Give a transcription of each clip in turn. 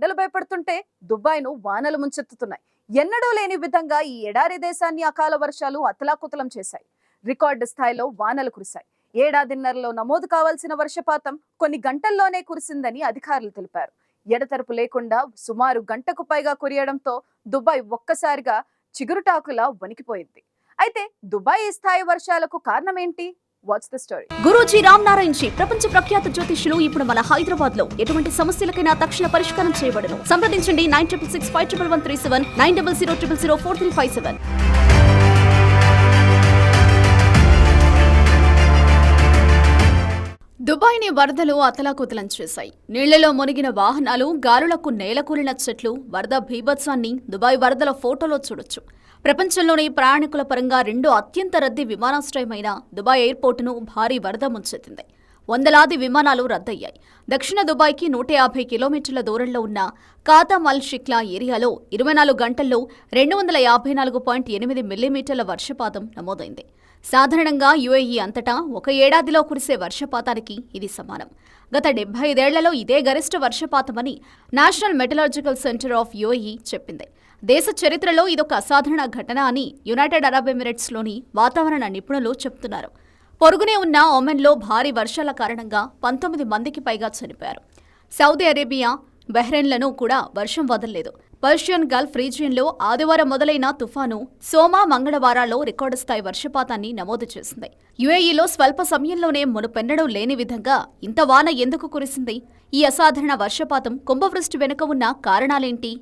ఎండలు భయపడుతుంటే దుబాయ్ను వానలు ముంచెత్తుతున్నాయి. ఎన్నడూ లేని విధంగా ఈ ఎడారి దేశాన్ని అకాల వర్షాలు అతలాకుతలం చేశాయి. రికార్డు స్థాయిలో వానలు కురిశాయి. ఏడాదిన్నరలో నమోదు కావాల్సిన వర్షపాతం కొన్ని గంటల్లోనే కురిసిందని అధికారులు తెలిపారు. ఎడతెరపు లేకుండా సుమారు గంటకు పైగా కురియడంతో దుబాయ్ ఒక్కసారిగా చిగురుటాకులా వణికిపోయింది. అయితే దుబాయ్ ఈ స్థాయి వర్షాలకు కారణమేంటి? What's the story? Guruji Ram Narayan ji ప్రపంచ ప్రఖ్యాత జ్యోతిష్యులు ఇప్పుడు మన హైదరాబాద్ లో ఎటువంటి సమస్యలకైనా తక్షణ పరిష్కారం చేయబడును. సంప్రదించండి 96651137 9000004357. దుబాయ్ని వరదలు అతలాకుతలం చేశాయి. నీళ్లలో మునిగిన వాహనాలు, గాలులకు నేలకూలిన చెట్లు, వరద బీభత్సాన్ని దుబాయ్ వరదల ఫోటోలో చూడొచ్చు. ప్రపంచంలోని ప్రయాణికుల పరంగా రెండో అత్యంత రద్దీ విమానాశ్రయమైన దుబాయ్ ఎయిర్పోర్టును భారీ వరద ముంచెత్తింది. వందలాది విమానాలు రద్దయ్యాయి. దక్షిణ దుబాయ్కి 150 కిలోమీటర్ల దూరంలో ఉన్న కాతామ్ అల్ షిక్లా ఏరియాలో 24 గంటల్లో 254.8 మిల్లీమీటర్ల వర్షపాతం నమోదైంది. సాధారణంగా యుఏఈ అంతటా ఒక ఏడాదిలో కురిసే వర్షపాతానికి ఇది సమానం. గత 75 ఏళ్లలో ఇదే గరిష్ట వర్షపాతమని national meteorological centre of UAE చెప్పింది. దేశ చరిత్రలో ఇదొక అసాధారణ ఘటన అని యునైటెడ్ అరబ్ ఎమిరేట్స్లోని వాతావరణ నిపుణులు చెబుతున్నారు. పొరుగునే ఉన్న ఒమెన్లో భారీ వర్షాల కారణంగా 19 మందికి పైగా చనిపోయారు. సౌదీ అరేబియా, బహ్రెయిన్లను కూడా వర్షం వదలలేదు. పర్షియన్ గల్ఫ్ రీజియన్లో ఆదివారం మొదలైన తుఫాను సోమ, మంగళవారాల్లో రికార్డు స్థాయి వర్షపాతాన్ని నమోదు చేసింది. యుఏఈలో స్వల్ప సమయంలోనే మునుపెన్నడూ లేని విధంగా ఇంత వాన ఎందుకు కురిసింది? ఈ అసాధారణ వర్షపాతం, కుంభవృష్టి వెనుక ఉన్న కారణాలేంటి?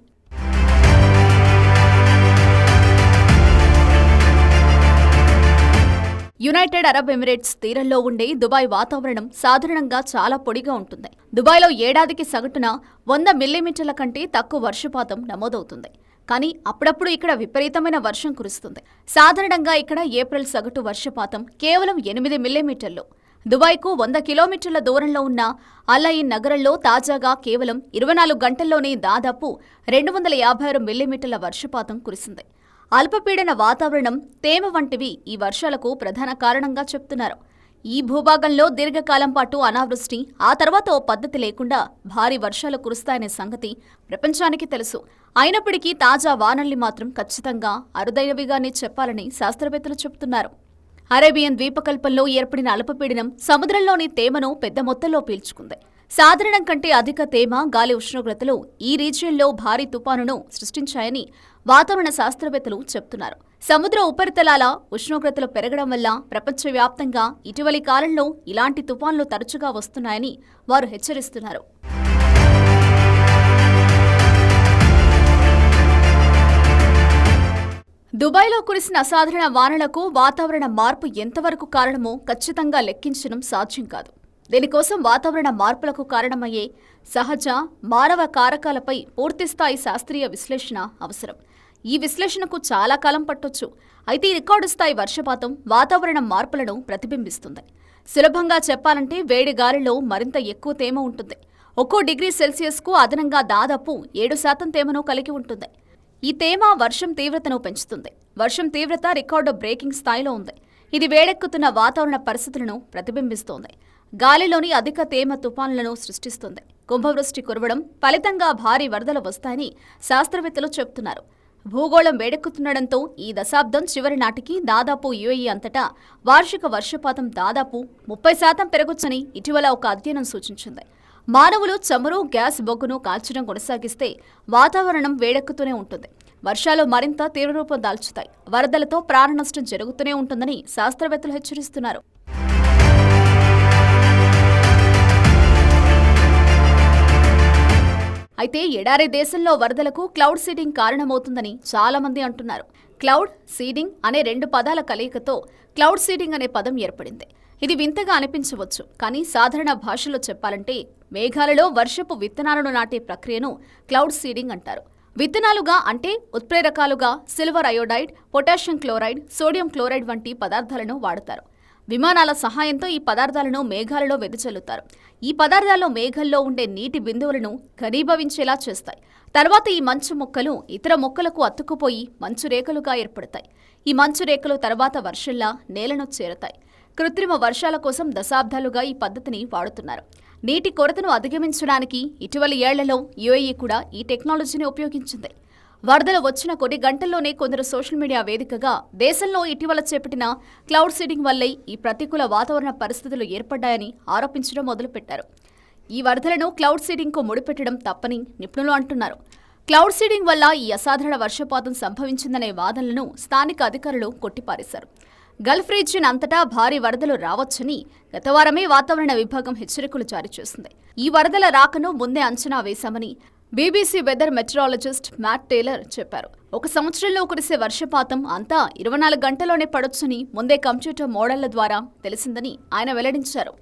యునైటెడ్ అరబ్ ఎమిరేట్స్ తీరంలో ఉండే దుబాయ్ వాతావరణం సాధారణంగా చాలా పొడిగా ఉంటుంది. దుబాయ్లో ఏడాదికి సగటున 100 మిల్లీమీటర్ల కంటే తక్కువ వర్షపాతం నమోదవుతుంది. కానీ అప్పుడప్పుడు ఇక్కడ విపరీతమైన వర్షం కురుస్తుంది. సాధారణంగా ఇక్కడ ఏప్రిల్ సగటు వర్షపాతం కేవలం 8 మిల్లీమీటర్లు. దుబాయ్కు 100 కిలోమీటర్ల దూరంలో ఉన్న అలయిన్ నగరంలో తాజాగా కేవలం 24 గంటల్లోనే దాదాపు 256 మిల్లీమీటర్ల వర్షపాతం కురిసింది. అల్పపీడన వాతావరణం, తేమ వంటివి ఈ వర్షాలకు ప్రధాన కారణంగా చెప్తున్నారు. ఈ భూభాగంలో దీర్ఘకాలం పాటు అనావృష్టి, ఆ తర్వాత ఓ పద్ధతి లేకుండా భారీ వర్షాలు కురుస్తాయనే సంగతి ప్రపంచానికి తెలుసు. అయినప్పటికీ తాజా వానల్ని మాత్రం ఖచ్చితంగా అరుదైనవిగానే చెప్పాలని శాస్త్రవేత్తలు చెబుతున్నారు. అరేబియన్ ద్వీపకల్పంలో ఏర్పడిన అల్పపీడనం సముద్రంలోని తేమను పెద్ద మొత్తంలో పీల్చుకుంది. సాధారణం కంటే అధిక తేమ, గాలి ఉష్ణోగ్రతలు ఈ రీజియన్లో భారీ తుపానును సృష్టించాయని వాతావరణ శాస్త్రవేత్తలు చెబుతున్నారు. సముద్ర ఉపరితలాల ఉష్ణోగ్రతలు పెరగడం వల్ల ప్రపంచవ్యాప్తంగా ఇటీవలి కాలంలో ఇలాంటి తుపాన్లు తరచుగా వస్తున్నాయని వారు హెచ్చరిస్తున్నారు. దుబాయ్లో కురిసిన అసాధారణ వానలకు వాతావరణ మార్పు ఎంతవరకు కారణమో ఖచ్చితంగా లెక్కించడం సాధ్యం కాదు. దీనికోసం వాతావరణ మార్పులకు కారణమయ్యే సహజ, మానవ కారకాలపై పూర్తిస్థాయి శాస్త్రీయ విశ్లేషణ అవసరం. ఈ విశ్లేషణకు చాలా కాలం పట్టొచ్చు. అయితే ఈ రికార్డు స్థాయి వర్షపాతం వాతావరణ మార్పులను ప్రతిబింబిస్తుంది. సులభంగా చెప్పాలంటే వేడి గాలిలో మరింత ఎక్కువ తేమ ఉంటుంది. ఒక్కో డిగ్రీ సెల్సియస్కు అదనంగా దాదాపు 7% తేమను కలిగి ఉంటుంది. ఈ తేమ వర్షం తీవ్రతను పెంచుతుంది. వర్షం తీవ్రత రికార్డు బ్రేకింగ్ స్థాయిలో ఉంది. ఇది వేడెక్కుతున్న వాతావరణ పరిస్థితులను ప్రతిబింబిస్తోంది. గాలిలోని అధిక తేమ తుఫానులను సృష్టిస్తుంది. కుంభవృష్టి కురవడం ఫలితంగా భారీ వరదలు వస్తాయని శాస్త్రవేత్తలు చెబుతున్నారు. భూగోళం వేడెక్కుతుండటంతో ఈ దశాబ్దం చివరి నాటికి దాదాపు యుఏఈ అంతటా వార్షిక వర్షపాతం దాదాపు 30% పెరగొచ్చని ఇటీవల ఒక అధ్యయనం సూచించింది. మానవులు చమురు, గ్యాస్, బొగ్గును కాల్చడం కొనసాగిస్తే వాతావరణం వేడెక్కుతూనే ఉంటుంది. వర్షాలు మరింత తీవ్రరూపం దాల్చుతాయి. వరదలతో ప్రాణనష్టం జరుగుతూనే ఉంటుందని శాస్త్రవేత్తలు హెచ్చరిస్తున్నారు. అయితే ఎడారి దేశంలో వరదలకు క్లౌడ్ సీడింగ్ కారణమవుతుందని చాలా మంది అంటున్నారు. క్లౌడ్ సీడింగ్ అనే 2 పదాల కలయికతో క్లౌడ్ సీడింగ్ అనే పదం ఏర్పడింది. ఇది వింతగా అనిపించవచ్చు, కానీ సాధారణ భాషలో చెప్పాలంటే మేఘాలలో వర్షపు విత్తనాలను నాటే ప్రక్రియను క్లౌడ్ సీడింగ్ అంటారు. విత్తనాలుగా అంటే ఉత్ప్రేరకాలుగా silver iodide, potassium chloride, sodium chloride వంటి పదార్థాలను వాడతారు. విమానాల సహాయంతో ఈ పదార్థాలను మేఘాలలో వెదజల్లుతారు. ఈ పదార్థాల్లో మేఘల్లో ఉండే నీటి బిందువులను ఘనీభవించేలా చేస్తాయి. తర్వాత ఈ మంచు ముక్కలు ఇతర మొక్కలకు అతుక్కుపోయి మంచు రేఖలుగా ఏర్పడతాయి. ఈ మంచు రేఖలు తర్వాత వర్షంలా నేలను చేరతాయి. కృత్రిమ వర్షాల కోసం దశాబ్దాలుగా ఈ పద్ధతిని వాడుతున్నారు. నీటి కొరతను అధిగమించడానికి ఇటీవలి ఏళ్లలో యుఏఈ కూడా ఈ టెక్నాలజీని ఉపయోగించింది. వరదలు వచ్చిన కొన్ని గంటల్లోనే కొందరు సోషల్ మీడియా వేదికగా దేశంలో ఇటీవల చేపట్టిన క్లౌడ్ సీడింగ్ వల్లే ఈ ప్రతికూల వాతావరణ పరిస్థితులు ఏర్పడ్డాయని ఆరోపించడం మొదలుపెట్టారు. ఈ వరదలను క్లౌడ్ సీడింగ్కు ముడిపెట్టడం తప్పని నిపుణులు అంటున్నారు. క్లౌడ్ సీడింగ్ వల్ల ఈ అసాధారణ వర్షపాతం సంభవించిందనే వాదనలను స్థానిక అధికారులు కొట్టిపారేశారు. గల్ఫ్ రీజియన్ అంతటా భారీ వరదలు రావచ్చని గత వారమే వాతావరణ విభాగం హెచ్చరికలు జారీ చేసింది. ఈ వరదల రాకను ముందే అంచనా వేశామని BBC weather metrologist mat Taylor చెప్పారు. ఒక సంవత్సరంలో కురిసే వర్షపాతం అంతా 24 గంటల్లోనే పడొచ్చని ముందే కంప్యూటర్ మోడళ్ల ద్వారా తెలిసిందని ఆయన వెల్లడించారు.